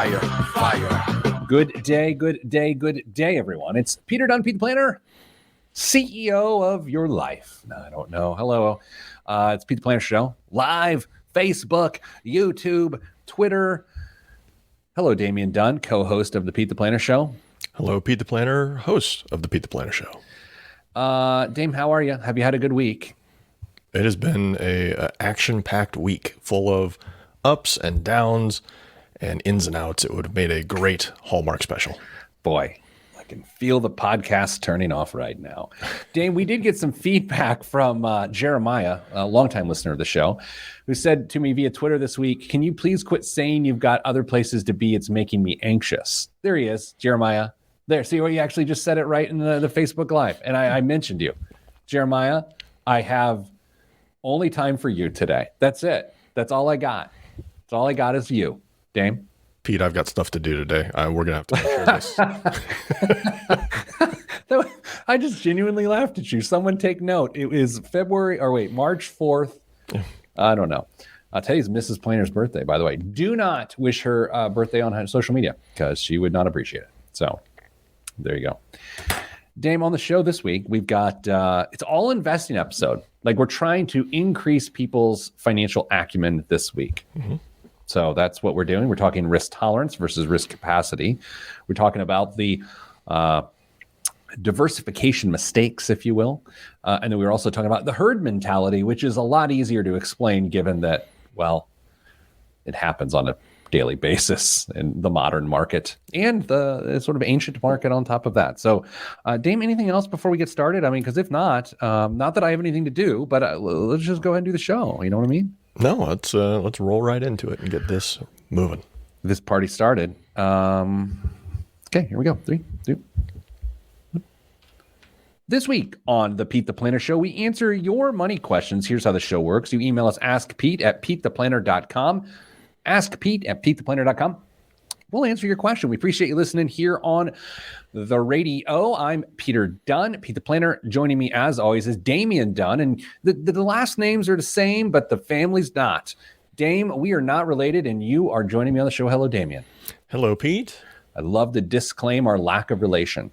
fire, fire. Good day, everyone. It's Peter Dunn, Pete the Planner, CEO of your life. No, I don't know. Hello. It's Pete the Planner Show. Live, Facebook, YouTube, Twitter. Hello, Damian Dunn, co-host of the Pete the Planner Show. Hello, Pete the Planner, host of the Pete the Planner Show. Dame, how are you? Have you had a good week? It has been a action-packed week full of ups and downs and ins and outs. It would have made a great Hallmark special. Boy, I can feel the podcast turning off right now. Dame, we did get some feedback from Jeremiah, a longtime listener of the show, who said to me via Twitter this week, can you please quit saying you've got other places to be? It's making me anxious. There he is, Jeremiah. There, see where you actually just said it right in the Facebook Live. And I mentioned you. Jeremiah, I have only time for you today. That's it. That's all I got. That's all I got is you. Dame? Pete, I've got stuff to do today. We're going to have to share this. I just genuinely laughed at you. Someone take note. It is March 4th. I don't know. Today's Mrs. Planner's birthday, by the way. Do not wish her birthday on social media because she would not appreciate it. So there you go. Dame, on the show this week, we've got, it's all investing episode. Like we're trying to increase people's financial acumen this week. Mm-hmm. So that's what we're doing. We're talking risk tolerance versus risk capacity. We're talking about the diversification mistakes, if you will. And then we were also talking about the herd mentality, which is a lot easier to explain given that, well, it happens on a daily basis in the modern market and the sort of ancient market on top of that. So, Dame, anything else before we get started? I mean, because if not that I have anything to do, but let's just go ahead and do the show. You know what I mean? No, let's roll right into it and get this moving. This party started. Okay, here we go. 3, 2. This week on the Pete the Planner Show, we answer your money questions. Here's how the show works. You email us askpete@petetheplanner.com. askpete@petetheplanner.com. We'll answer your question. We appreciate you listening here on the radio. I'm Peter Dunn, Pete the Planner. Joining me, as always, is Damian Dunn. And the last names are the same, but the family's not. Dame, we are not related, and you are joining me on the show. Hello, Damian. Hello, Pete. I love to disclaim our lack of relation.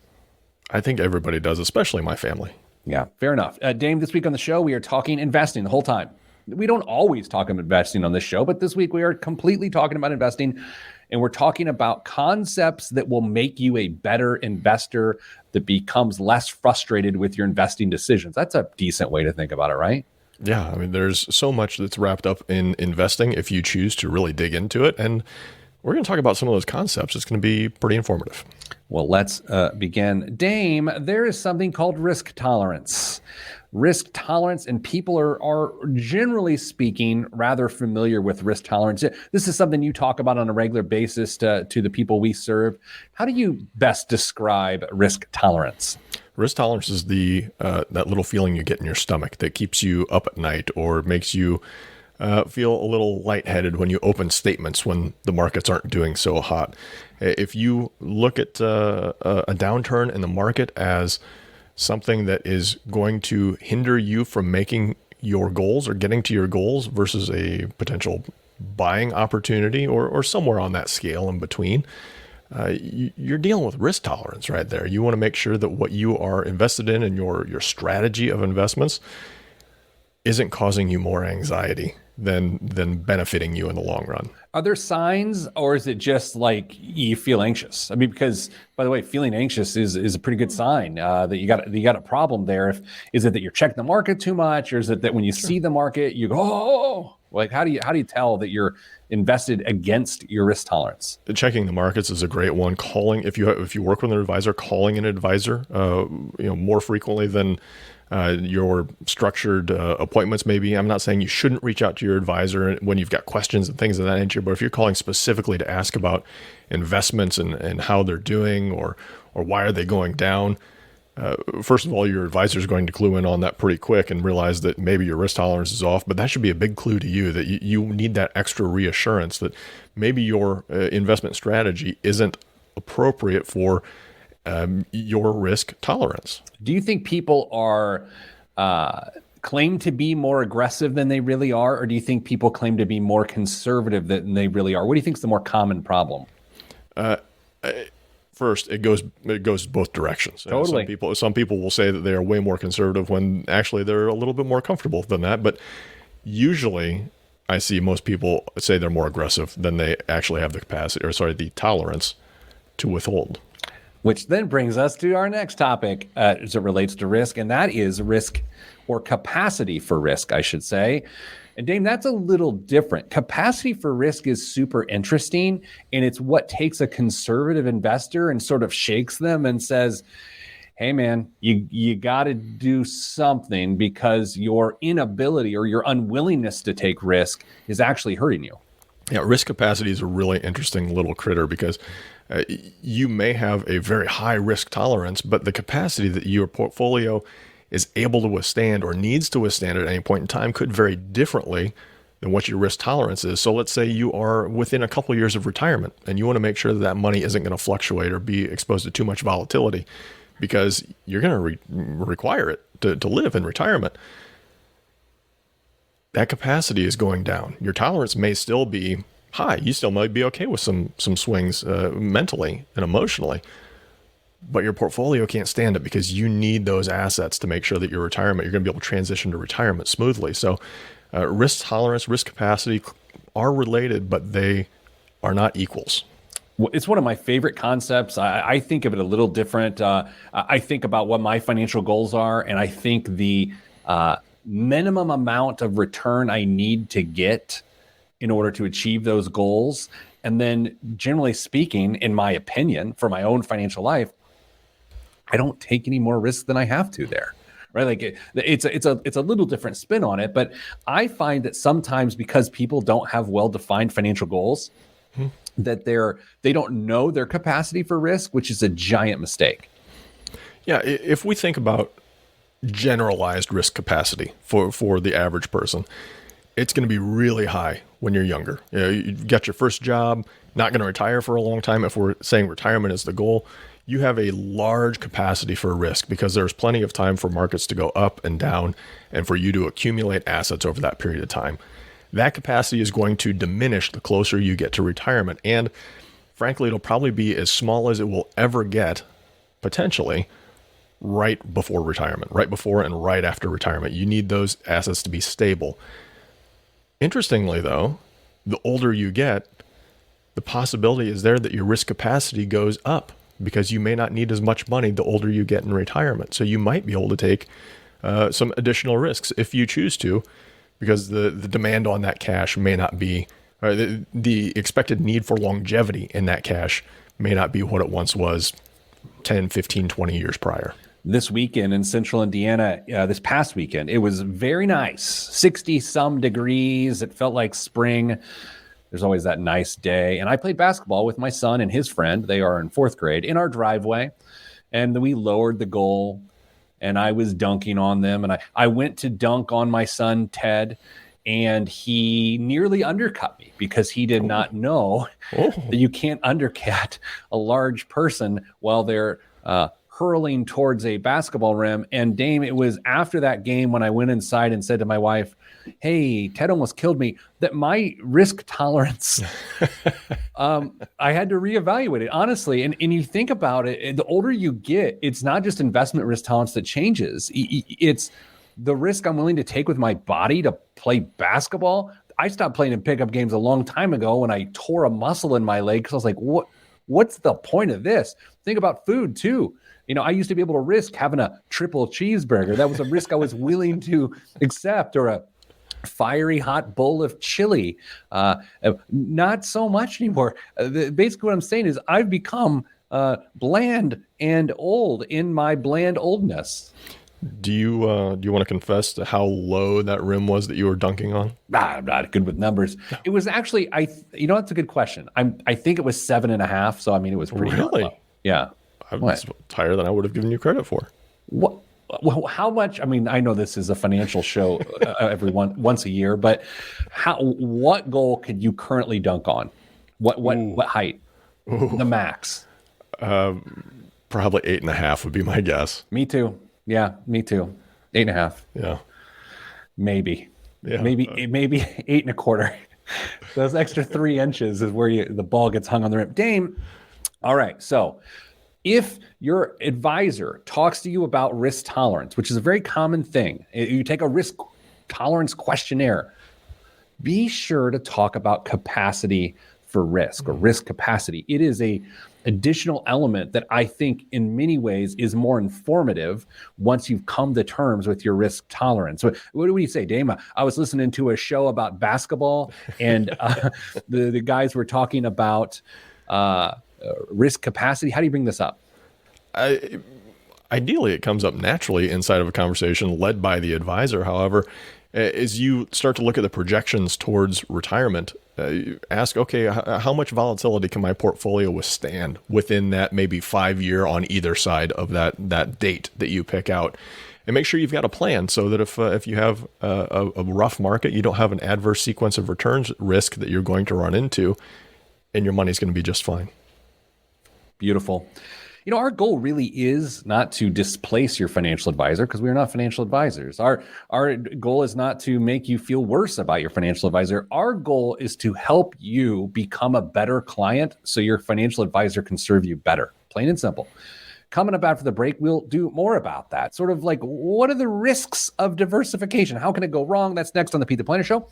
I think everybody does, especially my family. Yeah, fair enough. Dame, this week on the show, we are talking investing the whole time. We don't always talk about investing on this show, but this week we are completely talking about investing, and we're talking about concepts that will make you a better investor that becomes less frustrated with your investing decisions. That's a decent way to think about it, right? Yeah, I mean, there's so much that's wrapped up in investing if you choose to really dig into it, and we're going to talk about some of those concepts. It's going to be pretty informative. Well, let's begin. Dame, there is something called risk tolerance. Risk tolerance, and people are generally speaking rather familiar with risk tolerance. This is something you talk about on a regular basis to the people we serve. How do you best describe risk tolerance? Risk tolerance is the that little feeling you get in your stomach that keeps you up at night or makes you feel a little lightheaded when you open statements when the markets aren't doing so hot. If you look at a downturn in the market as something that is going to hinder you from making your goals or getting to your goals versus a potential buying opportunity or somewhere on that scale in between, you're dealing with risk tolerance right there. You want to make sure that what you are invested in and your strategy of investments isn't causing you more anxiety than benefiting you in the long run. Are there signs, or is it just like you feel anxious? I mean, because by the way, feeling anxious is a pretty good sign that you got a problem there. Is it that you're checking the market too much, or is it that when you see the market you go, oh, like how do you tell that you're invested against your risk tolerance? Checking the markets is a great one. Calling if you work with an advisor, calling an advisor, more frequently than your structured appointments maybe. I'm not saying you shouldn't reach out to your advisor when you've got questions and things of that nature, but if you're calling specifically to ask about investments and how they're doing or why are they going down, first of all, your advisor is going to clue in on that pretty quick and realize that maybe your risk tolerance is off, but that should be a big clue to you that you need that extra reassurance that maybe your investment strategy isn't appropriate for your risk tolerance. Do you think people are claim to be more aggressive than they really are, or do you think people claim to be more conservative than they really are? What do you think is the more common problem? First, it goes both directions. Totally. Some people will say that they are way more conservative when actually they're a little bit more comfortable than that. But usually, I see most people say they're more aggressive than they actually have the tolerance to withhold. Which then brings us to our next topic as it relates to risk, and that is risk or capacity for risk, I should say. And Dame, that's a little different. Capacity for risk is super interesting, and it's what takes a conservative investor and sort of shakes them and says, hey man, you got to do something because your inability or your unwillingness to take risk is actually hurting you. Yeah, risk capacity is a really interesting little critter because you may have a very high risk tolerance, but the capacity that your portfolio is able to withstand or needs to withstand at any point in time could vary differently than what your risk tolerance is. So let's say you are within a couple of years of retirement and you want to make sure that that money isn't going to fluctuate or be exposed to too much volatility because you're going to require it to live in retirement. That capacity is going down. Your tolerance may still be high. You still might be okay with some swings mentally and emotionally, but your portfolio can't stand it because you need those assets to make sure that you're going to be able to transition to retirement smoothly. So risk tolerance, risk capacity are related, but they are not equals. Well, it's one of my favorite concepts. I think of it a little different. I think about what my financial goals are, and I think the minimum amount of return I need to get in order to achieve those goals. And then generally speaking, in my opinion, for my own financial life, I don't take any more risk than I have to there, right? Like it's a little different spin on it, but I find that sometimes because people don't have well-defined financial goals, that they don't know their capacity for risk, which is a giant mistake. Yeah, if we think about generalized risk capacity for the average person, it's going to be really high when you're younger. You know, you've got your first job, not going to retire for a long time. If we're saying retirement is the goal, you have a large capacity for risk because there's plenty of time for markets to go up and down and for you to accumulate assets over that period of time. That capacity is going to diminish the closer you get to retirement. And frankly, it'll probably be as small as it will ever get, potentially, right before retirement, right before and right after retirement. You need those assets to be stable. Interestingly, though, the older you get, the possibility is there that your risk capacity goes up because you may not need as much money the older you get in retirement. So you might be able to take some additional risks if you choose to, because the demand on that cash may not be, or the expected need for longevity in that cash may not be what it once was 10, 15, 20 years prior. This weekend in central Indiana, this past weekend, it was very nice, 60 some degrees. It felt like spring. There's always that nice day. And I played basketball with my son and his friend. They are in fourth grade in our driveway. And we lowered the goal and I was dunking on them. And I went to dunk on my son, Ted, and he nearly undercut me because he did not know that you can't undercut a large person while they're hurling towards a basketball rim. And Dame, it was after that game when I went inside and said to my wife, hey, Ted almost killed me, that my risk tolerance, I had to reevaluate it, honestly. And you think about it, the older you get, it's not just investment risk tolerance that changes. It's the risk I'm willing to take with my body to play basketball. I stopped playing in pickup games a long time ago when I tore a muscle in my leg because I was like, what's the point of this? Think about food too. You know, I used to be able to risk having a triple cheeseburger. That was a risk I was willing to accept, or a fiery hot bowl of chili. Not so much anymore. Basically what I'm saying is I've become bland and old in my bland oldness. Do you want to confess to how low that rim was that you were dunking on? I'm not good with numbers. It was actually, that's a good question. I think it was 7.5. So, I mean, it was pretty low. Yeah. It's higher than I would have given you credit for. What? Well, how much? I mean, I know this is a financial show once a year, but what goal could you currently dunk on? What height? The max? Probably 8.5 would be my guess. Me too. Yeah, me too. 8.5. Yeah. Maybe. Yeah. Maybe 8.25. Those extra 3 inches is where the ball gets hung on the rim. Dame, All right. So if your advisor talks to you about risk tolerance, which is a very common thing, you take a risk tolerance questionnaire, be sure to talk about capacity for risk or risk capacity. It is a additional element that I think in many ways is more informative once you've come to terms with your risk tolerance. What do you say, Dame? I was listening to a show about basketball, and the guys were talking about risk capacity. How do you bring this up? Ideally, it comes up naturally inside of a conversation led by the advisor. However, as you start to look at the projections towards retirement, ask, okay, how much volatility can my portfolio withstand within that maybe 5 year on either side of that date that you pick out? And make sure you've got a plan so that if you have a rough market, you don't have an adverse sequence of returns risk that you're going to run into, and your money's going to be just fine. Beautiful. You know, our goal really is not to displace your financial advisor, because we are not financial advisors. Our goal is not to make you feel worse about your financial advisor. Our goal is to help you become a better client so your financial advisor can serve you better. Plain and simple. Coming up after the break, we'll do more about that. Sort of like, what are the risks of diversification? How can it go wrong? That's next on the Pete the Planner Show.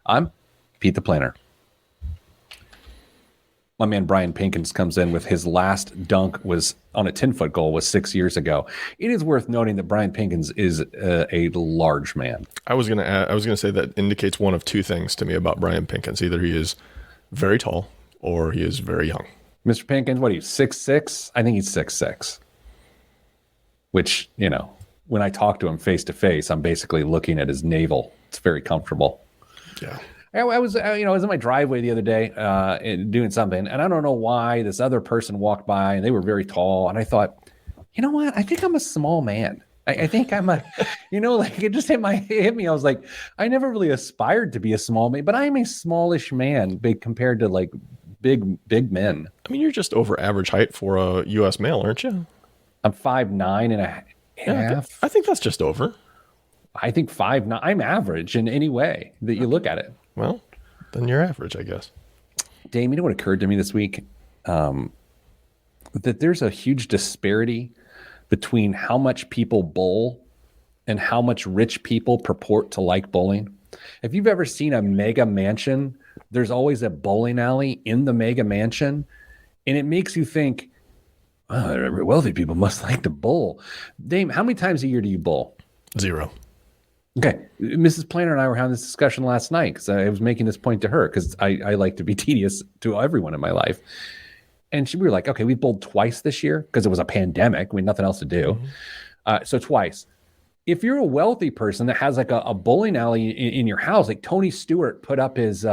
I'm Pete the Planner. My man Brian Pinkins comes in with his last dunk was on a 10-foot goal was 6 years ago. It is worth noting that Brian Pinkins is a large man. I was gonna say that indicates one of two things to me about Brian Pinkins. Either he is very tall or he is very young. Mr. Pinkins, what are you, 6'6"? I think he's 6'6". Which, you know, when I talk to him face to face, I'm basically looking at his navel. It's very comfortable. Yeah. I was in my driveway the other day doing something, and I don't know why this other person walked by, and they were very tall, and I thought, you know what? I think I'm a small man. I think I'm a, like it just hit me. I was like, I never really aspired to be a small man, but I am a smallish man compared to like big men. I mean, you're just over average height for a U.S. male, aren't you? I'm 5'9" and a half. I think that's just over. I think 5'9". I'm average in any way that you look at it. Well, then you're average, I guess. Dame, you know what occurred to me this week? That there's a huge disparity between how much people bowl and how much rich people purport to like bowling. If you've ever seen a mega mansion, there's always a bowling alley in the mega mansion. And it makes you think, oh, wealthy people must like to bowl. Dame, how many times a year do you bowl? 0. Okay. Mrs. Planner and I were having this discussion last night because I was making this point to her because I like to be tedious to everyone in my life. And we were like, okay, we bowled twice this year because it was a pandemic. We had nothing else to do. So twice. If you're a wealthy person that has like a bowling alley in your house, like Tony Stewart put up his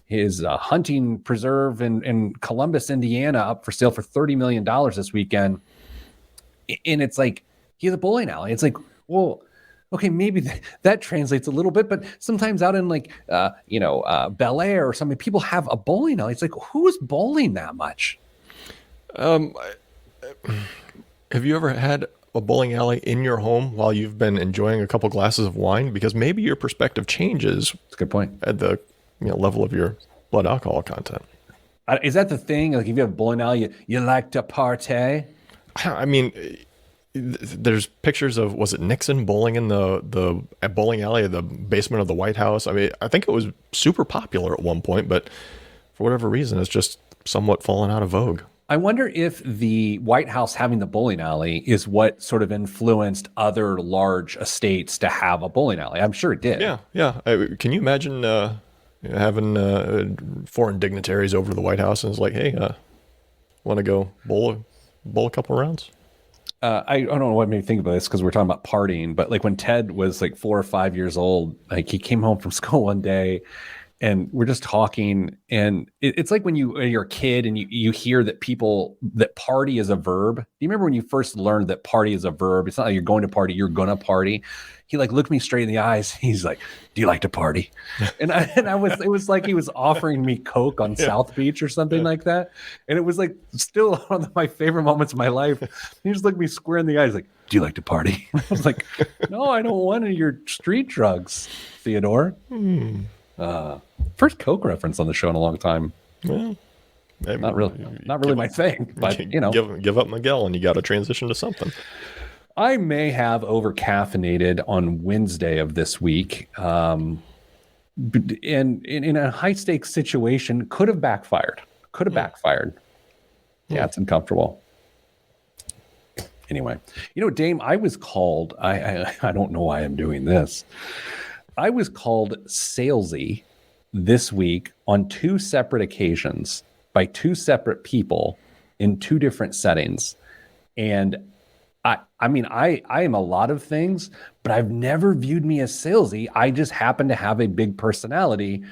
hunting preserve in Columbus, Indiana, up for sale for $30 million this weekend. And it's like, he has a bowling alley. It's like, well, okay, maybe that translates a little bit, but sometimes out in like, Bel Air or something, people have a bowling alley. It's like, who's bowling that much? Have you ever had a bowling alley in your home while you've been enjoying a couple glasses of wine? Because maybe your perspective changes. That's a good point. At the level of your blood alcohol content. Is that the thing? Like if you have a bowling alley, you like to partay? I mean, there's pictures of, was it Nixon bowling in the bowling alley at the basement of the White House? I mean, I think it was super popular at one point, but for whatever reason, it's just somewhat fallen out of vogue. I wonder if the White House having the bowling alley is what sort of influenced other large estates to have a bowling alley. I'm sure it did. Yeah. Can you imagine having foreign dignitaries over to the White House and it's like, hey, want to go bowl a couple rounds? I don't know what made me think about this because we're talking about partying, but like when Ted was like 4 or 5 years old, like he came home from school one day and we're just talking, and it's like when you're a kid and you hear that party is a verb. Do you remember when you first learned that party is a verb? It's not like you're going to party, you're gonna party. He like looked me straight in the eyes. He's like, "Do you like to party?" And it was like he was offering me Coke on South Beach or something like that. And it was like still one of my favorite moments of my life. He just looked me square in the eyes, like, "Do you like to party?" I was like, "No, I don't want any of your street drugs, Theodore." First Coke reference on the show in a long time. Well, Not really my thing, but give up Miguel and you got to transition to something. I may have over caffeinated on Wednesday of this week. And in a high stakes situation, could have backfired. Yeah, it's uncomfortable. Anyway, Dame, I was called, I don't know why I'm doing this. I was called salesy this week on 2 separate occasions by 2 separate people in 2 different settings. And I am a lot of things, but I've never viewed me as salesy. I just happen to have a big personality.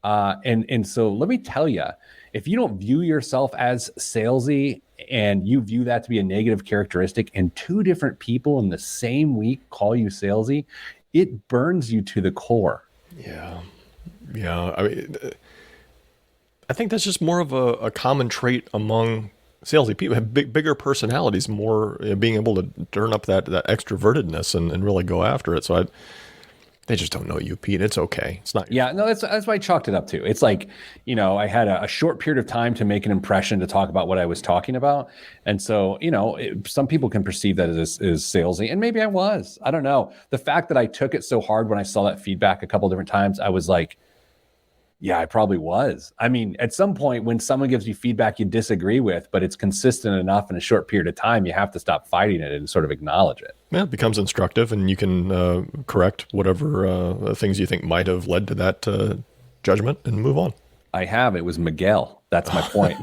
And so let me tell you, if you don't view yourself as salesy and you view that to be a negative characteristic and 2 different people in the same week call you salesy, it burns you to the core. Yeah. I mean, I think that's just more of a common trait among salesy people. Have bigger personalities, more being able to turn up that extrovertedness and really go after it. So they just don't know you, Pete. It's okay. It's not. Yeah, no, that's why I chalked it up to. It's like, I had a short period of time to make an impression to talk about what I was talking about. And so, some people can perceive that as salesy, and maybe I was. I don't know. The fact that I took it so hard when I saw that feedback a couple different times, I was like, yeah, I probably was. I mean, at some point when someone gives you feedback you disagree with, but it's consistent enough in a short period of time, you have to stop fighting it and sort of acknowledge it. Yeah, it becomes instructive, and you can correct whatever things you think might have led to that judgment and move on. I have. It was Miguel. That's my point.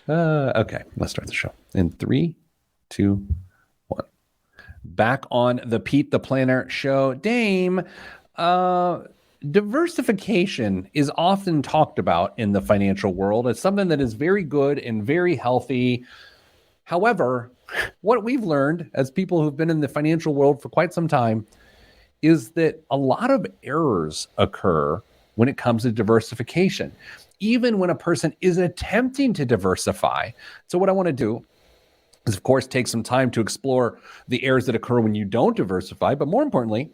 Okay, let's start the show. In 3, 2, 1. Back on the Pete the Planner show. Dame, diversification is often talked about in the financial world. It's something that is very good and very healthy. However, what we've learned as people who've been in the financial world for quite some time is that a lot of errors occur when it comes to diversification, even when a person is attempting to diversify. So what I want to do is, of course, take some time to explore the errors that occur when you don't diversify, but more importantly,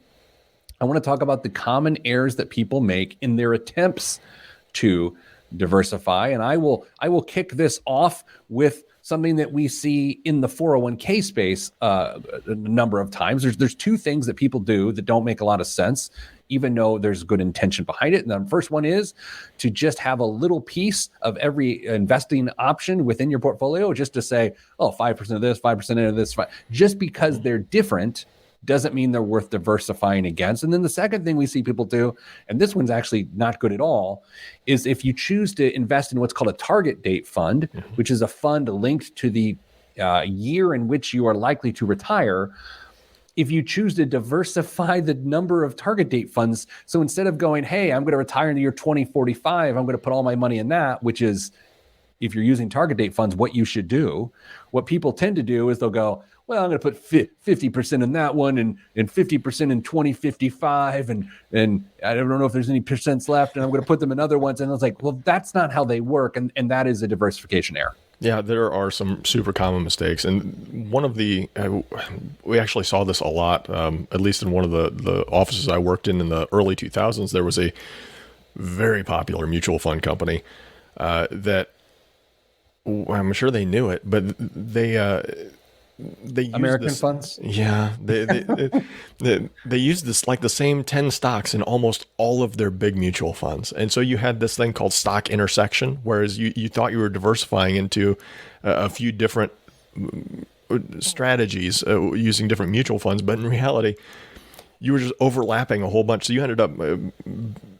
I want to talk about the common errors that people make in their attempts to diversify. And I will kick this off with something that we see in the 401k space a number of times. There's 2 things that people do that don't make a lot of sense, even though there's good intention behind it. And the first one is to just have a little piece of every investing option within your portfolio, just to say, 5% of this, 5% of this, just because they're different doesn't mean they're worth diversifying against. And then the second thing we see people do, and this one's actually not good at all, is if you choose to invest in what's called a target date fund, which is a fund linked to the year in which you are likely to retire. If you choose to diversify the number of target date funds, so instead of going, hey, I'm going to retire in the year 2045, I'm going to put all my money in that, which is, if you're using target date funds, what you should do. What people tend to do is they'll go, well, I'm going to put 50% in that one and 50% in 2055. And I don't know if there's any percents left, and I'm going to put them in other ones. And I was like, well, that's not how they work. And that is a diversification error. Yeah, there are some super common mistakes. And one of the, we actually saw this a lot, at least in one of the offices I worked in the early 2000s, there was a very popular mutual fund company that, I'm sure they knew it, but they used American funds. Yeah, they used this, like the same 10 stocks in almost all of their big mutual funds, and so you had this thing called stock intersection, whereas you thought you were diversifying into a few different strategies using different mutual funds, but in reality, you were just overlapping a whole bunch. So you ended up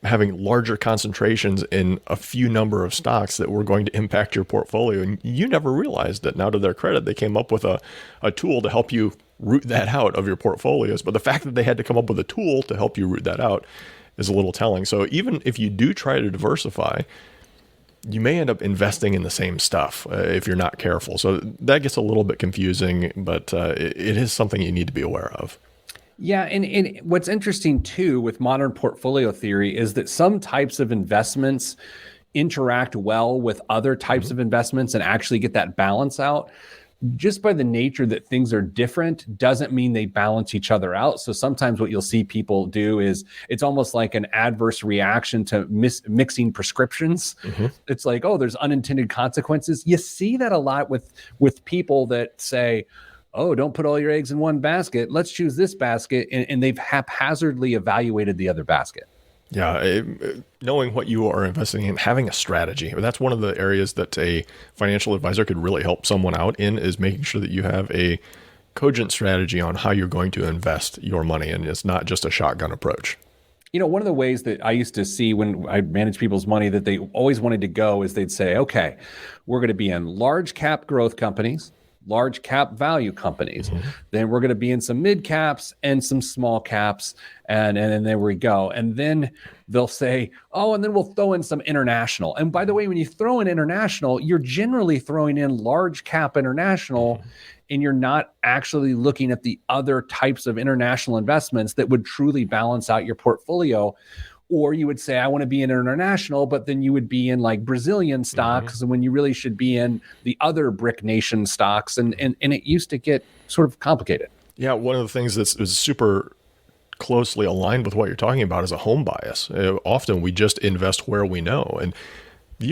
having larger concentrations in a few number of stocks that were going to impact your portfolio. And you never realized it. Now, to their credit, they came up with a tool to help you root that out of your portfolios. But the fact that they had to come up with a tool to help you root that out is a little telling. So even if you do try to diversify, you may end up investing in the same stuff if you're not careful. So that gets a little bit confusing, but it is something you need to be aware of. Yeah, and what's interesting too with modern portfolio theory is that some types of investments interact well with other types of investments and actually get that balance out. just by the nature that things are different doesn't mean they balance each other out. So sometimes what you'll see people do is it's almost like an adverse reaction to mixing prescriptions. It's like, oh, there's unintended consequences. You see that a lot with people that say, oh, don't put all your eggs in one basket. Let's choose this basket. And they've haphazardly evaluated the other basket. Yeah, knowing what you are investing in, having a strategy. That's one of the areas that a financial advisor could really help someone out in, is making sure that you have a cogent strategy on how you're going to invest your money. And it's not just a shotgun approach. You know, one of the ways that I used to see when I managed people's money that they always wanted to go is they'd say, okay, we're going to be in large cap growth companies, large cap value companies. Then we're going to be in some mid caps and some small caps. And there we go. And then they'll say, oh, and then we'll throw in some international. And by the way, when you throw in international, you're generally throwing in large cap international, and you're not actually looking at the other types of international investments that would truly balance out your portfolio. Or you would say, I want to be in international, but then you would be in like Brazilian stocks when you really should be in the other BRIC nation stocks. And it used to get sort of complicated. Yeah, one of the things that's is super closely aligned with what you're talking about is a home bias. Often we just invest where we know. And the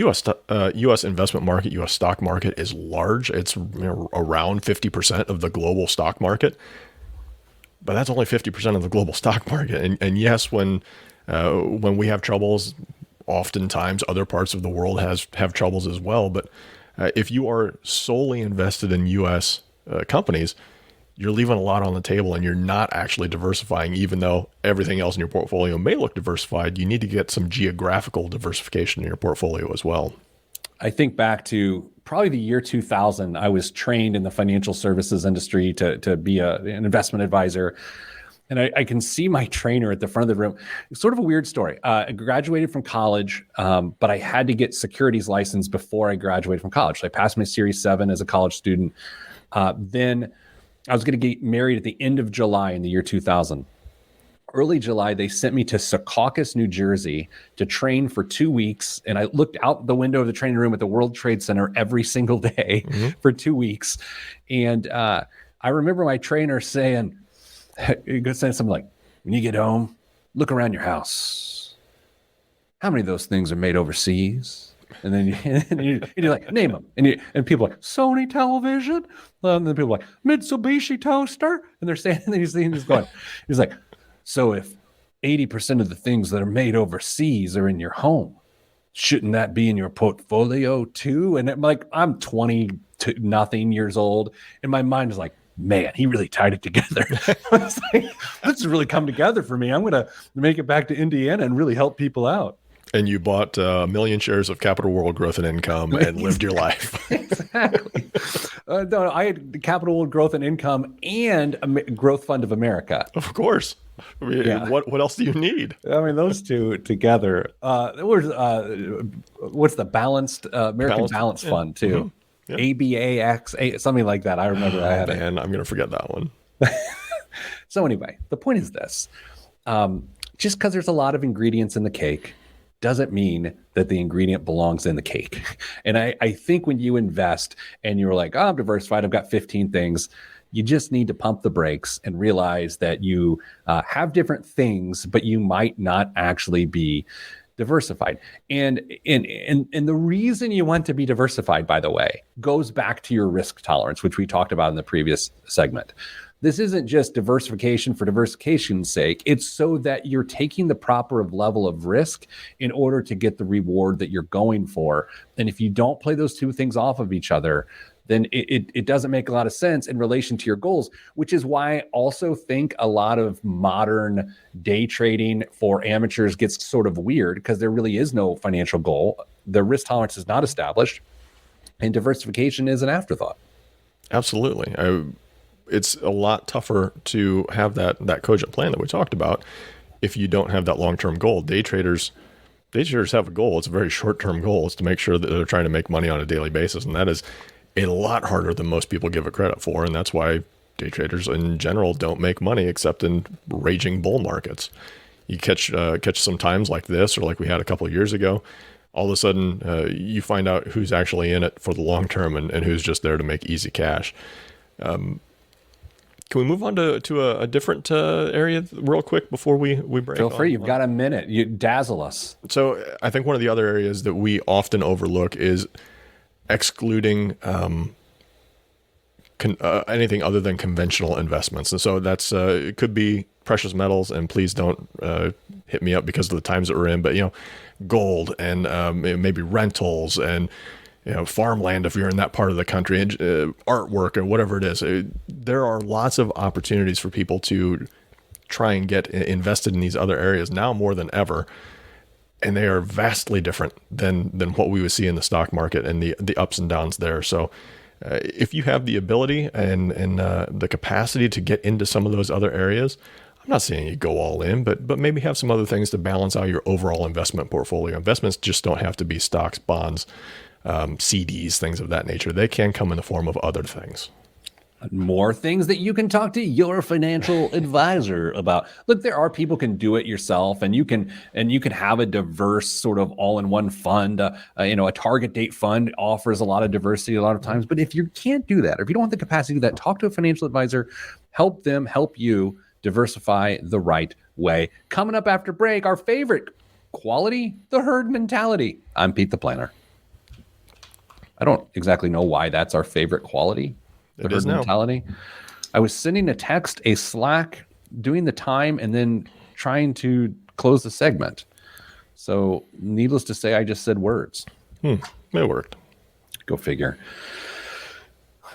U.S. investment market, U.S. stock market is large. It's around 50% of the global stock market. But that's only 50% of the global stock market. And yes, when we have troubles, oftentimes other parts of the world have troubles as well. But if you are solely invested in U.S. Companies, you're leaving a lot on the table and you're not actually diversifying. Even though everything else in your portfolio may look diversified, you need to get some geographical diversification in your portfolio as well. I think back to probably the year 2000, I was trained in the financial services industry to be an investment advisor. And I can see my trainer at the front of the room. It's sort of a weird story. I graduated from college, but I had to get securities license before I graduated from college. So I passed my Series 7 as a college student. Then I was going to get married at the end of July in the year 2000. Early July, they sent me to Secaucus, New Jersey to train for 2 weeks. And I looked out the window of the training room at the World Trade Center every single day for 2 weeks. And I remember my trainer saying, he could say something like, when you get home, look around your house. How many of those things are made overseas? And then you're like, name them. And people are like, Sony television. And then people are like, Mitsubishi toaster. And they're saying, and he's going, he's like, so if 80% of the things that are made overseas are in your home, shouldn't that be in your portfolio too? And I'm 20-nothing years old. And my mind is like, man, he really tied it together. I was like, this has really come together for me. I'm going to make it back to Indiana and really help people out. And you bought 1 million shares of Capital World Growth and Income and lived your life. Exactly. No, I had Capital World Growth and Income and Growth Fund of America. Of course. I mean, Yeah. What else do you need? I mean, those two together. What's the American Balance Fund too? Yeah. ABAX, something like that. I remember I had it. And I'm going to forget that one. So anyway, the point is this. Just because there's a lot of ingredients in the cake doesn't mean that the ingredient belongs in the cake. And I think when you invest and you're like, oh, I'm diversified, I've got 15 things, you just need to pump the brakes and realize that you have different things, but you might not actually be diversified. And the reason you want to be diversified, by the way, goes back to your risk tolerance, which we talked about in the previous segment. This isn't just diversification for diversification's sake. It's so that you're taking the proper level of risk in order to get the reward that you're going for. And if you don't play those two things off of each other, then it doesn't make a lot of sense in relation to your goals, which is why I also think a lot of modern day trading for amateurs gets sort of weird because there really is no financial goal. The risk tolerance is not established, and diversification is an afterthought. Absolutely. It's a lot tougher to have that cogent plan that we talked about if you don't have that long-term goal. Day traders have a goal. It's a very short-term goal. It's to make sure that they're trying to make money on a daily basis, and that is a lot harder than most people give it credit for. And that's why day traders in general don't make money except in raging bull markets. You catch some times like this, or like we had a couple of years ago, all of a sudden you find out who's actually in it for the long term and who's just there to make easy cash. Can we move on to a different area real quick before we break? Feel free. You've got a minute. You dazzle us. So I think one of the other areas that we often overlook is excluding anything other than conventional investments. And so that's it could be precious metals, and please don't hit me up because of the times that we're in, but gold and maybe rentals and farmland if you're in that part of the country, and artwork or whatever it is. There are lots of opportunities for people to try and get invested in these other areas now more than ever. And they are vastly different than what we would see in the stock market and the ups and downs there. So if you have the ability and the capacity to get into some of those other areas, I'm not saying you go all in, but maybe have some other things to balance out your overall investment portfolio. Investments just don't have to be stocks, bonds, CDs, things of that nature. They can come in the form of other things. More things that you can talk to your financial advisor about. Look, there are people can do it yourself, and you can have a diverse sort of all-in-one fund. A target date fund offers a lot of diversity a lot of times. But if you can't do that, or if you don't have the capacity to do that, talk to a financial advisor. Help them help you diversify the right way. Coming up after break, our favorite quality, the herd mentality. I'm Pete the Planner. I don't exactly know why that's our favorite quality, the herd mentality. I was sending a text, a Slack, doing the time, and then trying to close the segment. So needless to say, I just said words. It worked. Go figure.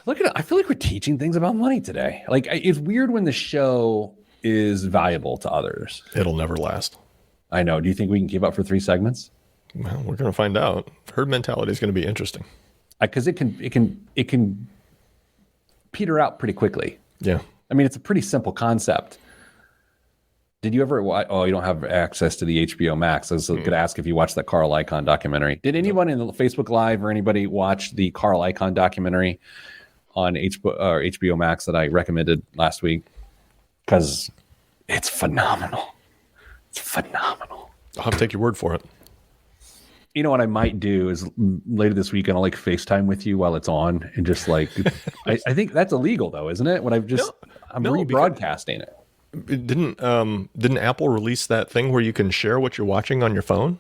Look at it. I feel like we're teaching things about money today. Like, it's weird when the show is valuable to others. It'll never last. I know. Do you think we can keep up for 3 segments? Well, we're going to find out. Herd mentality is going to be interesting. Because it can peter out pretty quickly. Yeah. I mean, it's a pretty simple concept. Did you ever watch? Oh, you don't have access to the HBO Max. I was going to ask if you watched that Carl Icahn documentary. Did anyone in the Facebook Live or anybody watch the Carl Icahn documentary on HBO Max that I recommended last week? Because it's phenomenal. It's phenomenal. I'll have to take your word for it. You know what I might do is later this weekend I'll FaceTime with you while it's on and just I think that's illegal though, isn't it? When I'm rebroadcasting it. Didn't Apple release that thing where you can share what you're watching on your phone?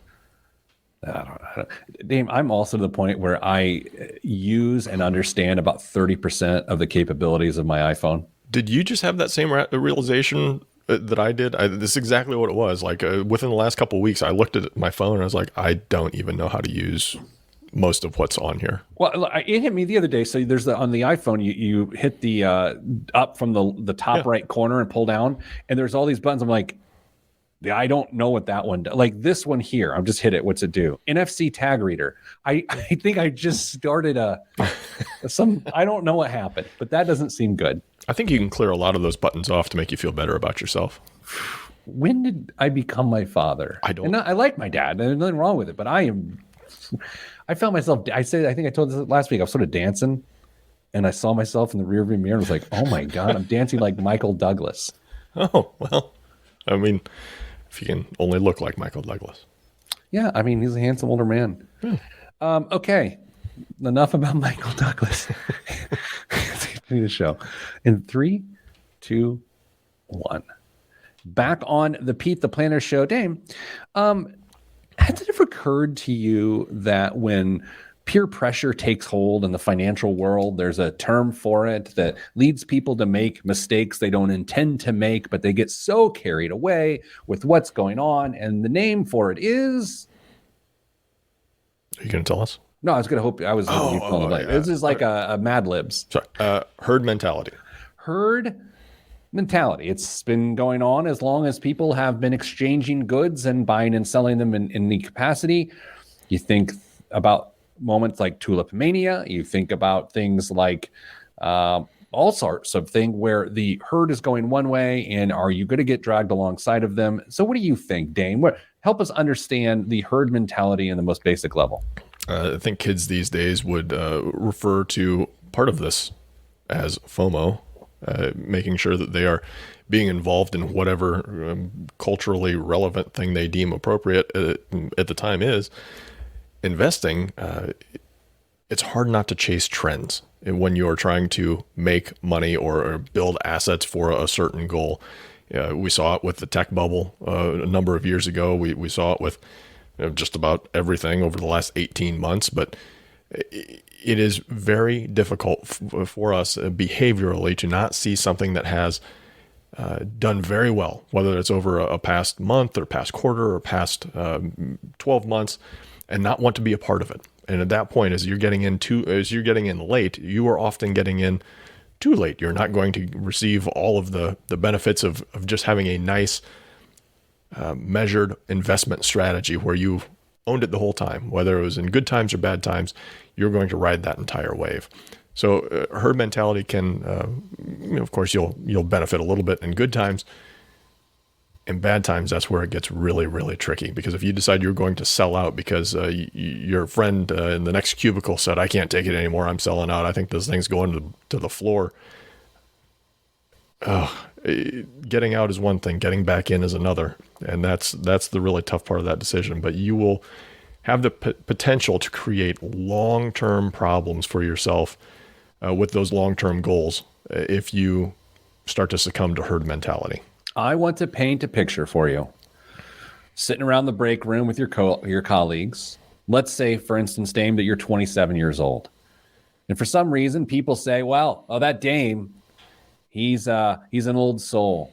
I don't. Dame, I'm also to the point where I use and understand about 30% of the capabilities of my iPhone. Did you just have that same realization that I did? This is exactly what it was. Within the last couple of weeks, I looked at my phone and I was like, I don't even know how to use most of what's on here. Well, it hit me the other day. So there's on the iPhone, you hit the up from the top right corner and pull down, and there's all these buttons. I'm like, I don't know what that one does. Like this one here, I've just hit it. What's it do? NFC tag reader. I think I just started I don't know what happened, but that doesn't seem good. I think you can clear a lot of those buttons off to make you feel better about yourself. When did I become my father? I like my dad. There's nothing wrong with it, but I found myself, I think I told this last week, I was sort of dancing and I saw myself in the rearview mirror and was like, oh my God, I'm dancing like Michael Douglas. Oh, well, I mean, if you can only look like Michael Douglas. Yeah, I mean, he's a handsome older man. Okay, enough about Michael Douglas. The show in 3, 2, 1. Back on the Pete the Planner show. Dame, has it ever occurred to you that when peer pressure takes hold in the financial world, there's a term for it that leads people to make mistakes they don't intend to make, but they get so carried away with what's going on, and the name for it is? Are you going to tell us? No, I was going to hope I was. This is like a Mad Libs. Sorry, herd mentality. Herd mentality. It's been going on as long as people have been exchanging goods and buying and selling them in any capacity. You think about moments like Tulip Mania. You think about things like all sorts of things where the herd is going one way, and are you going to get dragged alongside of them? So what do you think, Dane? Help us understand the herd mentality in the most basic level. I think kids these days would refer to part of this as FOMO, making sure that they are being involved in whatever culturally relevant thing they deem appropriate at the time is. investing, it's hard not to chase trends when you're trying to make money or build assets for a certain goal. We saw it with the tech bubble a number of years ago. We saw it with just about everything over the last 18 months. But it is very difficult for us behaviorally to not see something that has done very well, whether it's over a past month or past quarter or past 12 months, and not want to be a part of it. And at that point, as you're getting in late, you are often getting in too late. You're not going to receive all of the benefits of just having a nice measured investment strategy where you've owned it the whole time, whether it was in good times or bad times. You're going to ride that entire wave. So herd mentality can, of course, you'll benefit a little bit in good times. In bad times, that's where it gets really, really tricky. Because if you decide you're going to sell out because your friend in the next cubicle said, "I can't take it anymore, I'm selling out. I think this thing's going to the floor." Getting out is one thing, getting back in is another, and that's the really tough part of that decision. But you will have the potential to create long-term problems for yourself with those long-term goals if you start to succumb to herd mentality. I want to paint a picture for you. Sitting around the break room with your colleagues. Let's say, for instance, Dame, that you're 27 years old. And for some reason, people say, well, that Dame, he's an old soul.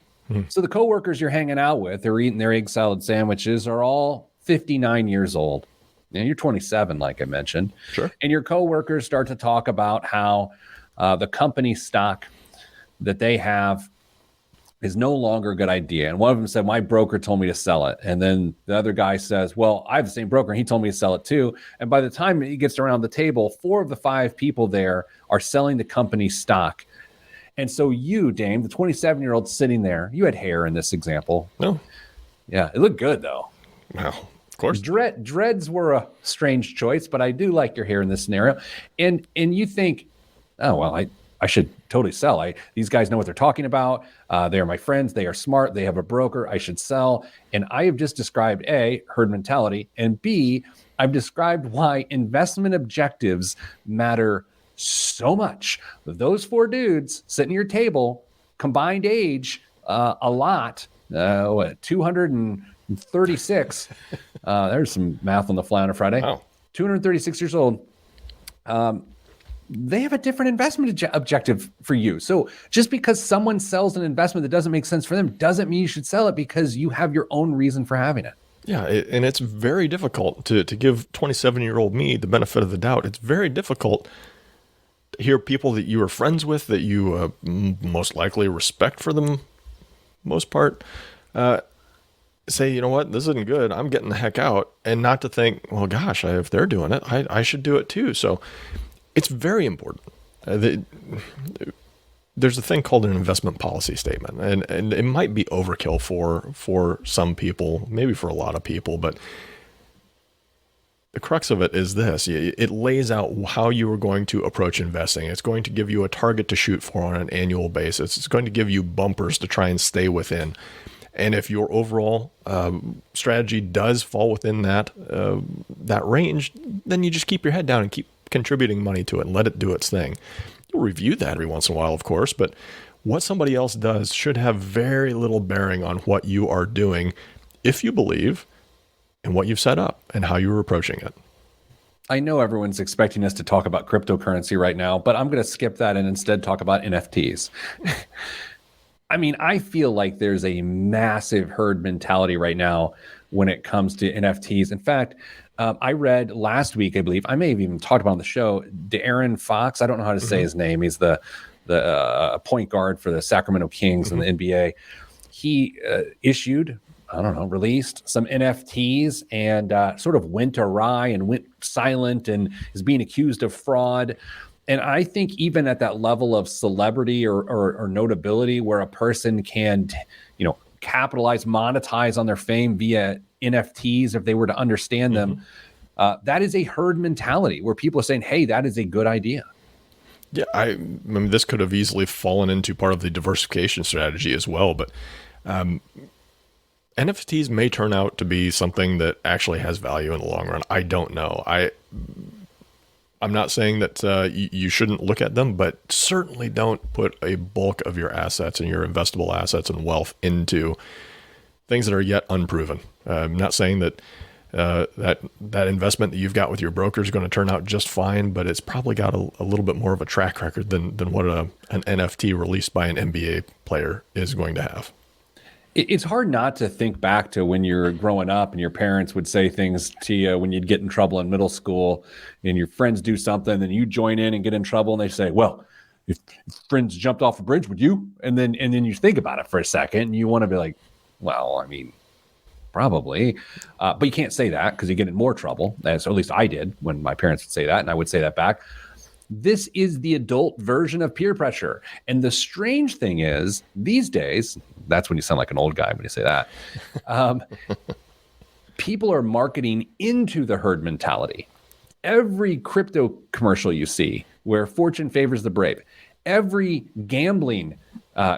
So the coworkers you're hanging out with, they're eating their egg salad sandwiches, are all 59 years old. And you're 27, like I mentioned. Sure. And your coworkers start to talk about how the company stock that they have is no longer a good idea. And one of them said, my broker told me to sell it. And then the other guy says, well, I have the same broker and he told me to sell it too. And by the time he gets around the table, 4 of the 5 people there are selling the company's stock. And so you, Dame, the 27-year-old sitting there, you had hair in this example. No. Yeah, it looked good though. Well, of course. Dreads were a strange choice, but I do like your hair in this scenario. And you think, oh, well, I should totally sell. These guys know what they're talking about. They are my friends. They are smart. They have a broker. I should sell. And I have just described A, herd mentality, and B, I've described why investment objectives matter so much. Those 4 dudes sitting at your table, combined age, a lot, 236. There's some math on the fly on a Friday. Wow. 236 years old. They have a different investment objective for you. So just because someone sells an investment that doesn't make sense for them doesn't mean you should sell it because you have your own reason for having it. Yeah, and it's very difficult to give 27-year-old me the benefit of the doubt. It's very difficult to hear people that you are friends with, that you most likely respect for the most part, say, you know what, this isn't good, I'm getting the heck out, and not to think, well, gosh, if they're doing it, I should do it too. So it's very important. There's a thing called an investment policy statement, and it might be overkill for some people, maybe for a lot of people, but the crux of it is this. It lays out how you are going to approach investing. It's going to give you a target to shoot for on an annual basis. It's going to give you bumpers to try and stay within. And if your overall strategy does fall within that range, then you just keep your head down and keep contributing money to it and let it do its thing. You'll review that every once in a while, of course, but what somebody else does should have very little bearing on what you are doing if you believe in what you've set up and how you're approaching it. I know everyone's expecting us to talk about cryptocurrency right now, but I'm going to skip that and instead talk about NFTs. I mean, I feel like there's a massive herd mentality right now when it comes to NFTs. In fact, I read last week, I believe, I may have even talked about on the show, De'Aaron Fox. I don't know how to say his name. He's the point guard for the Sacramento Kings in the NBA. He released some NFTs and sort of went awry and went silent and is being accused of fraud. And I think even at that level of celebrity or notability where a person can, capitalize, monetize on their fame via NFTs, if they were to understand them, that is a herd mentality where people are saying, hey, that is a good idea. Yeah, I mean, this could have easily fallen into part of the diversification strategy as well. But NFTs may turn out to be something that actually has value in the long run. I don't know. I'm not saying that you shouldn't look at them, but certainly don't put a bulk of your assets and your investable assets and wealth into things that are yet unproven. I'm not saying that that investment that you've got with your broker is going to turn out just fine, but it's probably got a little bit more of a track record than what an NFT released by an NBA player is going to have. It's hard not to think back to when you're growing up and your parents would say things to you when you'd get in trouble in middle school and your friends do something and you join in and get in trouble and they say, well, if friends jumped off a bridge, would you? And then you think about it for a second and you want to be like, well, I mean, probably. But you can't say that because you get in more trouble. Or at least I did when my parents would say that, and I would say that back. This is the adult version of peer pressure. And the strange thing is, these days, that's when you sound like an old guy when you say that, people are marketing into the herd mentality. Every crypto commercial you see where fortune favors the brave, every gambling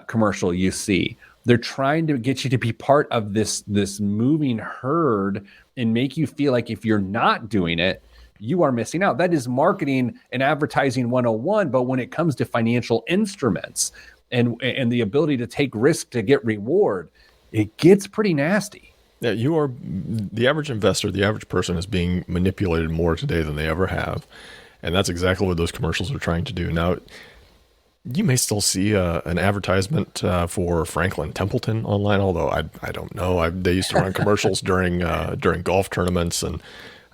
commercial you see, they're trying to get you to be part of this moving herd and make you feel like if you're not doing it, you are missing out. That is marketing and advertising 101. But when it comes to financial instruments and the ability to take risk to get reward, it gets pretty nasty. Yeah, the average investor, the average person is being manipulated more today than they ever have. And that's exactly what those commercials are trying to do. Now, you may still see an advertisement for Franklin Templeton online, although I don't know. They used to run commercials during golf tournaments and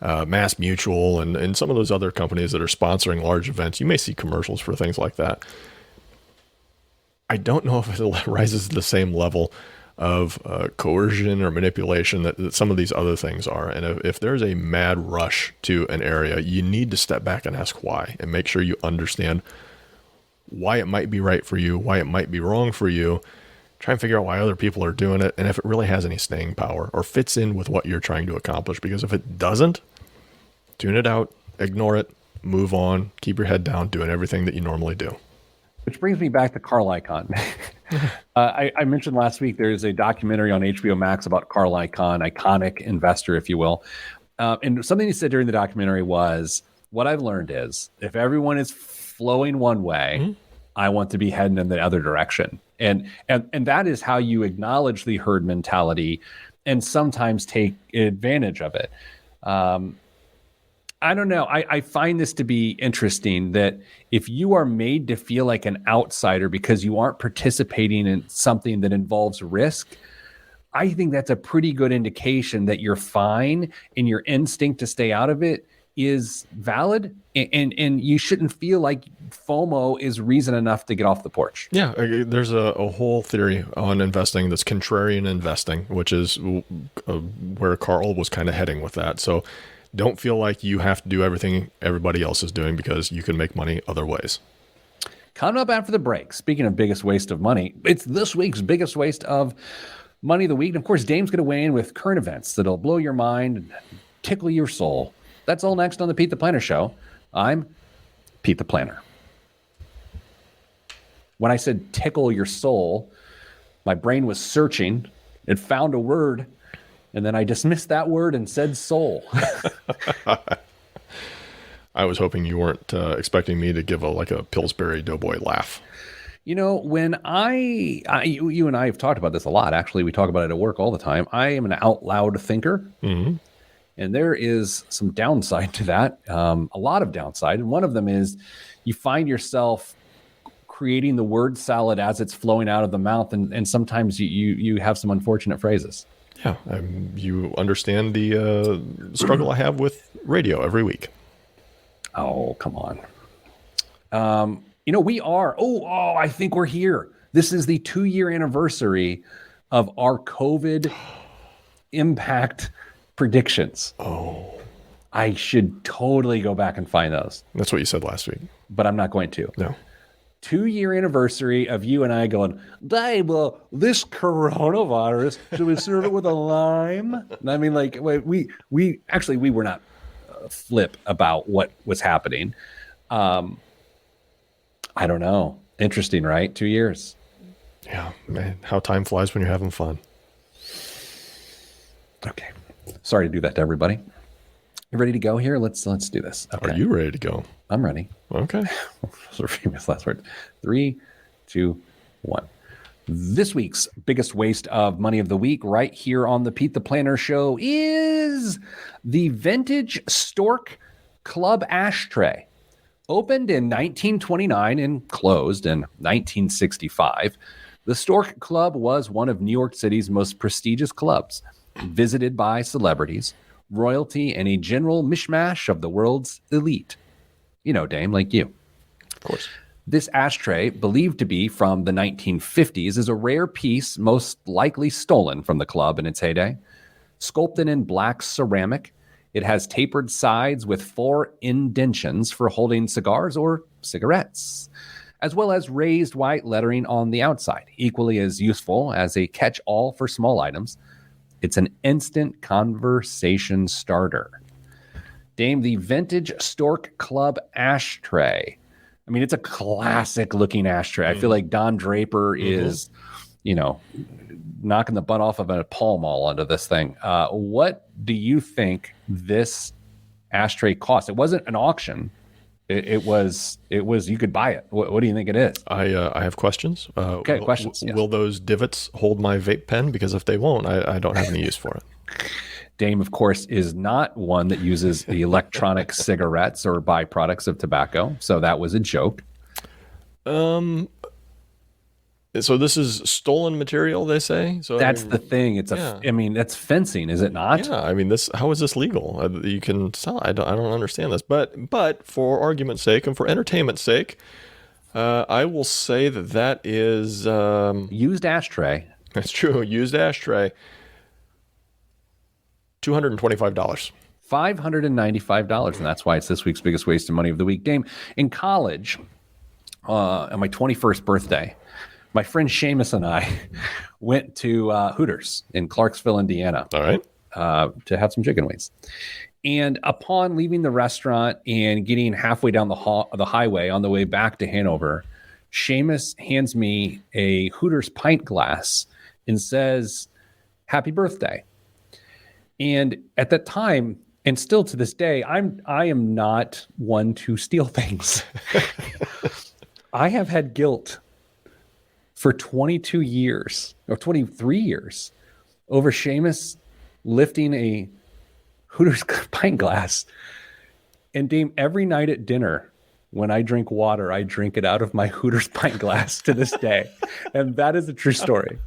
Mass Mutual and some of those other companies that are sponsoring large events. You may see commercials for things like that. I don't know if it rises to the same level of coercion or manipulation that some of these other things are. And if there's a mad rush to an area, you need to step back and ask why and make sure you understand why it might be right for you, why it might be wrong for you. Try and figure out why other people are doing it and if it really has any staying power or fits in with what you're trying to accomplish. Because if it doesn't, tune it out, ignore it, move on, keep your head down, doing everything that you normally do. Which brings me back to Carl Icahn. I mentioned last week there's a documentary on HBO Max about Carl Icahn, iconic investor, if you will. And something he said during the documentary was, what I've learned is if everyone is flowing one way, I want to be heading in the other direction. And that is how you acknowledge the herd mentality and sometimes take advantage of it. I don't know. I find this to be interesting that if you are made to feel like an outsider because you aren't participating in something that involves risk, I think that's a pretty good indication that you're fine and your instinct to stay out of it is valid, and you shouldn't feel like FOMO is reason enough to get off the porch. Yeah, there's a whole theory on investing that's contrarian investing, which is where Carl was kind of heading with that. So don't feel like you have to do everything everybody else is doing because you can make money other ways. Coming up after the break, speaking of biggest waste of money, it's this week's biggest waste of money of the week. And of course, Dame's going to weigh in with current events that'll blow your mind and tickle your soul. That's all next on the Pete the Planner Show. I'm Pete the Planner. When I said tickle your soul, my brain was searching. It found a word, and then I dismissed that word and said soul. I was hoping you weren't expecting me to give a Pillsbury Doughboy laugh. You know, when you and I have talked about this a lot. Actually, we talk about it at work all the time. I am an out loud thinker. Mm-hmm. And there is some downside to that, a lot of downside. And one of them is you find yourself creating the word salad as it's flowing out of the mouth. And sometimes you have some unfortunate phrases. Yeah. You understand the struggle I have with radio every week. Oh, come on. We are. I think we're here. This is the 2-year anniversary of our COVID impact predictions. Oh, I should totally go back and find those. That's what you said last week. But I'm not going to. No. 2-year anniversary of you and I going, Dave, this coronavirus, should we serve it with a lime? And I mean, like, we were not flip about what was happening. I don't know. Interesting, right? 2 years. Yeah, man. How time flies when you're having fun. Okay. Sorry to do that to everybody. You ready to go here? Let's do this. Okay. Are you ready to go? I'm ready. Okay. Those are famous last words. 3, 2, 1. This week's biggest waste of money of the week, right here on the Pete the Planner Show, is the vintage Stork Club ashtray. Opened in 1929 and closed in 1965, the Stork Club was one of New York City's most prestigious clubs, visited by celebrities, royalty, and a general mishmash of the world's elite. You know, Dame, like you. Of course. This ashtray, believed to be from the 1950s, is a rare piece most likely stolen from the club in its heyday. Sculpted in black ceramic, it has tapered sides with 4 indentions for holding cigars or cigarettes, as well as raised white lettering on the outside, equally as useful as a catch-all for small items. It's an instant conversation starter. Dame, the vintage Stork Club ashtray. I mean, it's a classic looking ashtray. I feel like Don Draper is, knocking the butt off of a Pall Mall onto this thing. What do you think this ashtray cost? It wasn't an auction. It was you could buy it. What do you think it is? I have questions. Okay, questions. Yes. Will those divots hold my vape pen? Because if they won't, I don't have any use for it. Dame, of course, is not one that uses the electronic cigarettes or byproducts of tobacco. So that was a joke. So this is stolen material, they say? So That's the thing. It's that's fencing, is it not? Yeah, I mean, how is this legal? You can sell. I don't understand this. But for argument's sake and for entertainment's sake, I will say that is Used ashtray. That's true. Used ashtray. $225. $595, and that's why it's this week's biggest waste of money of the week. Dame, in college, on my 21st birthday, my friend Seamus and I went to Hooters in Clarksville, Indiana. All right. To have some chicken wings. And upon leaving the restaurant and getting halfway down the highway on the way back to Hanover, Seamus hands me a Hooters pint glass and says, "Happy birthday." And at that time, and still to this day, I am not one to steal things. I have had guilt for 22 years or 23 years over Seamus lifting a Hooters pint glass. And Dame, every night at dinner, when I drink water, I drink it out of my Hooters pint glass to this day. And that is a true story.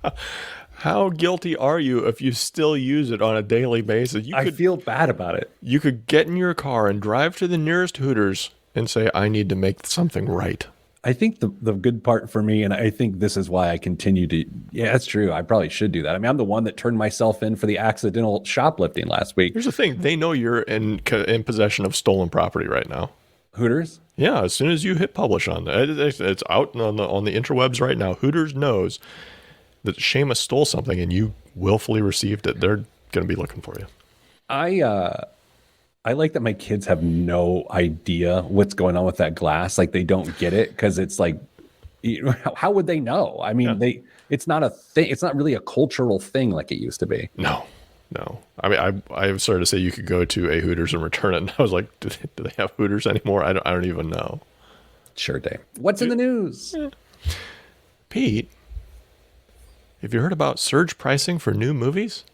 How guilty are you if you still use it on a daily basis? I feel bad about it. You could get in your car and drive to the nearest Hooters and say, I need to make something right. I think the good part for me, and I think this is why I continue to, that's true. I probably should do that. I mean, I'm the one that turned myself in for the accidental shoplifting last week. Here's the thing. They know you're in possession of stolen property right now. Hooters? Yeah, as soon as you hit publish on that, it's out on the interwebs right now. Hooters knows that Seamus stole something and you willfully received it. They're going to be looking for you. I like that my kids have no idea what's going on with that glass. Like they don't get it because it's like, how would they know? I mean, it's not a thing. It's not really a cultural thing like it used to be. No. I mean, I started to say you could go to a Hooters and return it. And I was like, do they have Hooters anymore? I don't even know. Sure, Dave. What's in the news? Pete, have you heard about surge pricing for new movies?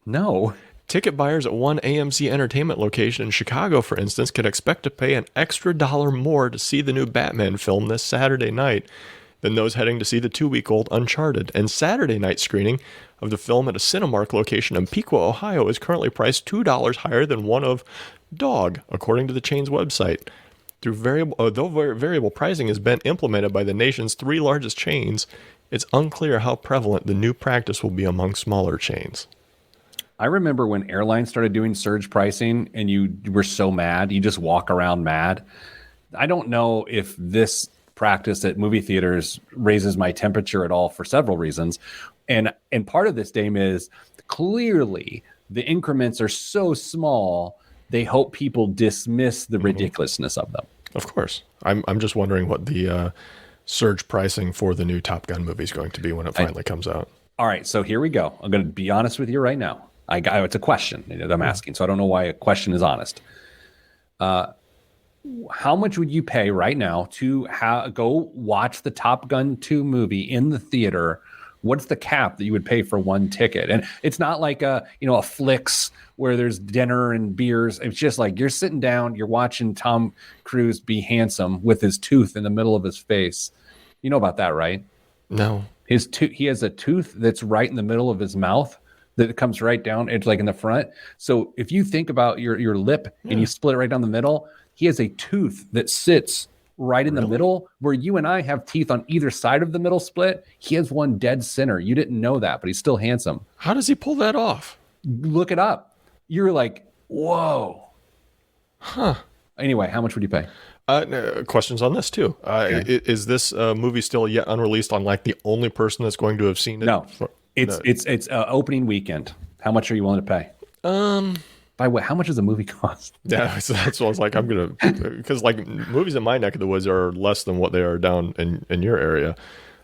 No. Ticket buyers at one AMC Entertainment location in Chicago, for instance, can expect to pay an extra $1 more to see the new Batman film this Saturday night than those heading to see the 2-week-old Uncharted. And Saturday night screening of the film at a Cinemark location in Piqua, Ohio is currently priced $2 higher than one of Dog, according to the chain's website. Though variable pricing has been implemented by the nation's 3 largest chains, it's unclear how prevalent the new practice will be among smaller chains. I remember when airlines started doing surge pricing and you were so mad, you just walk around mad. I don't know if this practice at movie theaters raises my temperature at all for several reasons. And part of this, Dame, is clearly the increments are so small, they hope people dismiss the ridiculousness of them. Of course. I'm just wondering what the surge pricing for the new Top Gun movie is going to be when it finally comes out. All right, so here we go. I'm going to be honest with you right now. It's a question that I'm asking, so I don't know why a question is honest. How much would you pay right now to go watch the Top Gun 2 movie in the theater? What's the cap that you would pay for one ticket? And it's not like a Flicks where there's dinner and beers. It's just like you're sitting down, you're watching Tom Cruise be handsome with his tooth in the middle of his face. You know about that, right? No. He has a tooth that's right in the middle of his mouth that comes right down. It's like in the front. So if you think about your lip and you split it right down the middle, he has a tooth that sits right in the middle where you and I have teeth on either side of the middle split. He has one dead center. You didn't know that, but he's still handsome. How does he pull that off? Look it up. You're like, whoa. Huh. Anyway, how much would you pay? Questions on this too. Is this movie still yet unreleased on like the only person that's going to have seen it? No, it's opening weekend. How much are you willing to pay? By the way, how much does a movie cost? Yeah, so that's what I was like. I'm gonna because like movies in my neck of the woods are less than what they are down in your area.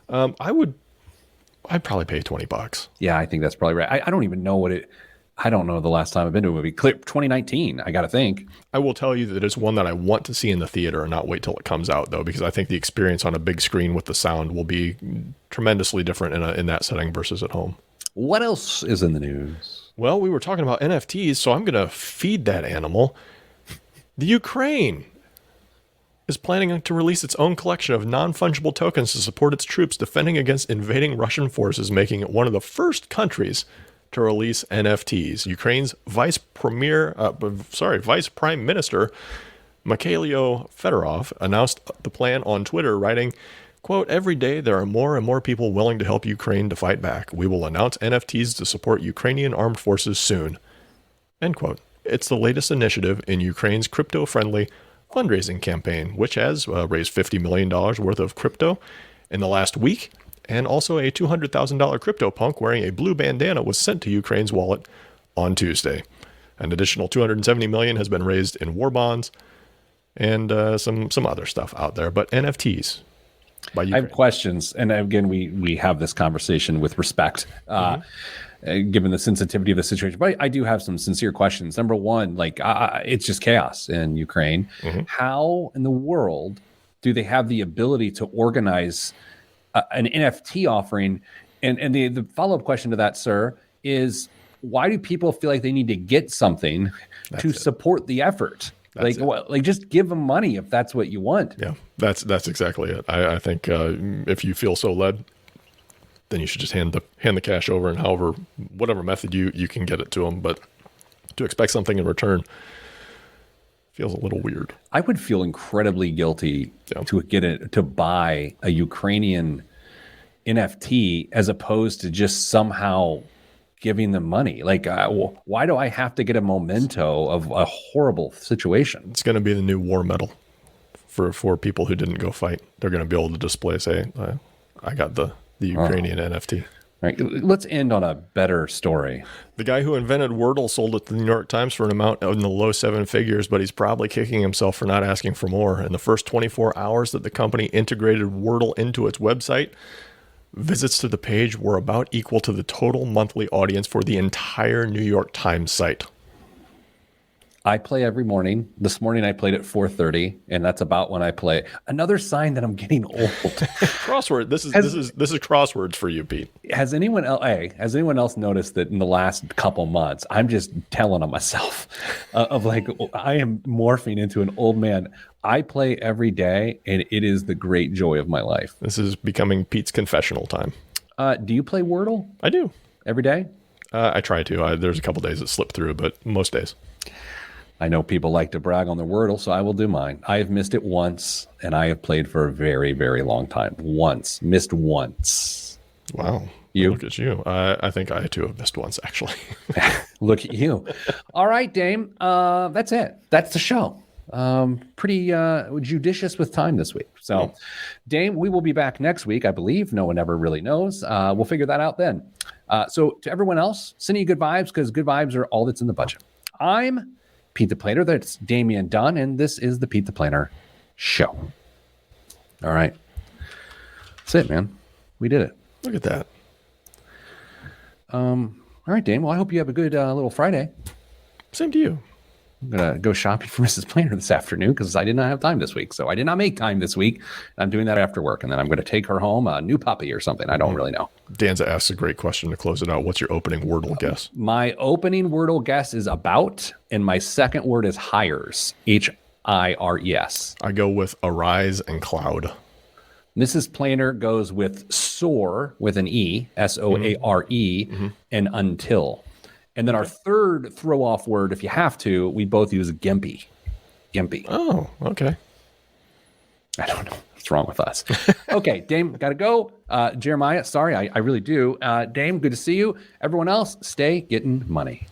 I'd probably pay $20. Yeah, I think that's probably right. I don't even know I don't know the last time I've been to a movie. 2019, I got to think. I will tell you that it's one that I want to see in the theater and not wait till it comes out, though, because I think the experience on a big screen with the sound will be tremendously different in that setting versus at home. What else is in the news? Well, we were talking about NFTs, so I'm going to feed that animal. The Ukraine is planning to release its own collection of non-fungible tokens to support its troops defending against invading Russian forces, making it one of the first countries to release NFTs. Ukraine's Vice Prime Minister Mikhailo Fedorov announced the plan on Twitter, writing, quote, "Every day there are more and more people willing to help Ukraine to fight back. We will announce NFTs to support Ukrainian armed forces soon." End quote. It's the latest initiative in Ukraine's crypto-friendly fundraising campaign, which has raised $50 million worth of crypto in the last week. And also a $200,000 CryptoPunk wearing a blue bandana was sent to Ukraine's wallet on Tuesday. An additional $270 million has been raised in war bonds and some other stuff out there. But NFTs by Ukraine. I have questions, and again, we have this conversation with respect, given the sensitivity of the situation. But I do have some sincere questions. Number one, it's just chaos in Ukraine. How in the world do they have the ability to organize an NFT offering? And the follow-up question to that, sir, is why do people feel like they need to get something support the effort? Just give them money if that's what you want. Yeah, that's exactly it. I think if you feel so led, then you should just hand the cash over, and whatever method you can get it to them. But to expect something in return feels a little weird. I would feel incredibly guilty to buy a Ukrainian NFT as opposed to just somehow giving them money. Why do I have to get a memento of a horrible situation? It's going to be the new war medal for people who didn't go fight. They're going to be able to display, say, I got the Ukrainian NFT. All right, let's end on a better story. The guy who invented Wordle sold it to the New York Times for an amount in the low seven figures, but he's probably kicking himself for not asking for more. In the first 24 hours that the company integrated Wordle into its website, visits to the page were about equal to the total monthly audience for the entire New York Times site. I play every morning. This morning I played at 4:30, and that's about when I play. Another sign that I'm getting old. Crossword. This is crosswords for you, Pete. Has anyone else noticed that in the last couple months I'm just telling on myself of I am morphing into an old man. I play every day, and it is the great joy of my life. This is becoming Pete's confessional time. Do you play Wordle? I do. Every day? I try to. There's a couple days that slip through, but most days. I know people like to brag on their Wordle, so I will do mine. I have missed it once, and I have played for a very, very long time. Missed once. Wow. You? Look at you. I think I too have missed once, actually. Look at you. All right, Dame. That's it. That's the show. Pretty judicious with time this week. So, Dame, we will be back next week, I believe. No one ever really knows. We'll figure that out then. So to everyone else, sending you good vibes, because good vibes are all that's in the budget. I'm Pete the Planner. That's Damian Dunn, and this is the Pete the Planner Show. All right. That's it, man. We did it. Look at that. All right, Dane. Well, I hope you have a good little Friday. Same to you. I'm going to go shopping for Mrs. Planner this afternoon because I did not have time this week. So I did not make time this week. I'm doing that after work. And then I'm going to take her home, a new puppy or something. I don't really know. Danza asks a great question to close it out. What's your opening Wordle guess? My opening Wordle guess is about, and my second word is hires. Hires. I go with arise and cloud. Mrs. Planner goes with soar with an E, SOARE, and until. And then our third throw off word, if you have to, we both use gimpy. Gimpy. Oh, okay. I don't know what's wrong with us. Okay, Dame, got to go. Jeremiah, sorry, I really do. Dame, good to see you. Everyone else, stay getting money.